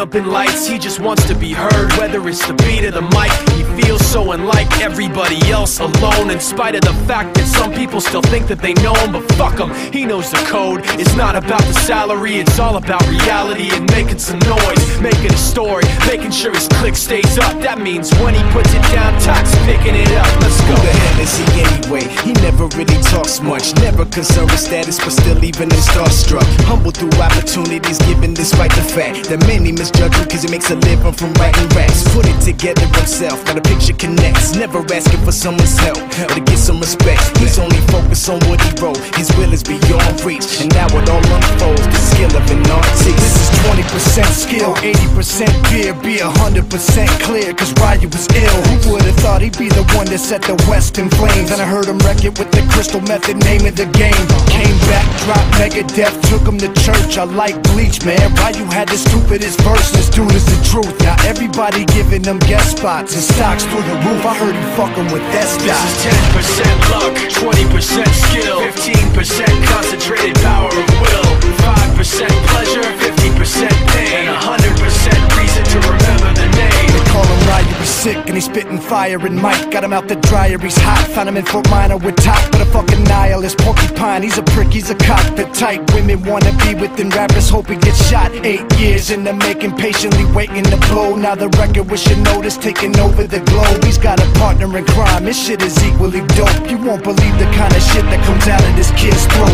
developing lights. He just wants to be heard, whether it's the beat or the mic. He feels so unlike everybody else, alone, in spite of the fact that some people still think that they know him. But fuck him, he knows the code. It's not about the salary, it's all about reality and making some noise, making a story, making sure his click stays up. That means when he puts it down, Tox picking it up. Let's go. Who the hell is he anyway? He never really talks much, never concerned with status, but still even him starstruck. Humble through opportunities given despite the fact that many misjudge him cause he makes a living from writing raps. Put it together himself, now the picture connects. Never asking for someone's help or to get some respect. He's only focused on what he wrote. His will is beyond reach, and now it all unfolds. The skill of an artist. This is 20% skill, 80% fear. Be 100% clear, cause Ryu was ill. Who would've thought he'd be the one that set the West in flames? And I heard him wreck it with the Crystal Method, name of the game. Came back, dropped Megadeth, took him to church. I like Bleach, man. Ryu had the stupidest verse. This dude is the truth. Now everybody giving them guest spots and stocks through the roof. I heard he fucking with that stock. This is 10% luck, 20% skill, 15% concentrated power of will, 5% pleasure, 50% pain, and 100% reason to remember the name. They call him Ryu, he's sick and he's spitting fire. And Mike got him out the dryer, he's hot. Found him in Fort Minor with Top, but a fucking nihilist porcupine. He's a prick, he's a cockpit type. Women wanna be with him, rappers hope he gets shot. 8 years in the making, patiently waiting to blow. Now the record with your notice taking over the globe. He's got a partner in crime, his shit is equally dope. You won't believe the kind of shit that comes out of this kid's throat.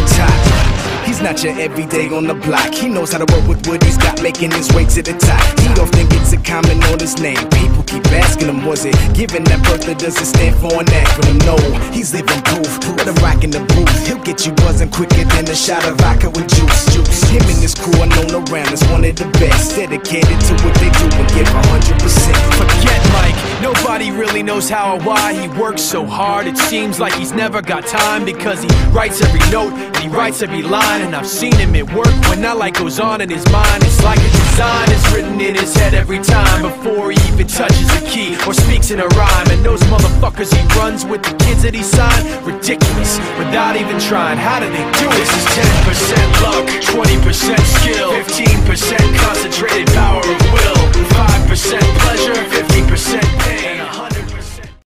He's not your everyday on the block. He knows how to work with what he's got, making his way to the top. He often gets a comment on his name. People keep asking him, was it given that birth or does it stand for an acronym? No, he's living proof. Let him rock in the booth. He'll get you buzzing quicker than a shot of vodka with juice. Him and his crew are known around as one of the best, dedicated to what they do and give 100%. Forget Mike, nobody really knows how or why he works so hard. It seems like he's never got time, because he writes every note and he writes every line. And I've seen him at work when that light goes on in his mind. It's like a design is written in his head every time, before he even touches a key or speaks in a rhyme. And those motherfuckers he runs with, the kids that he signed, ridiculous, without even trying. How do they do it? This is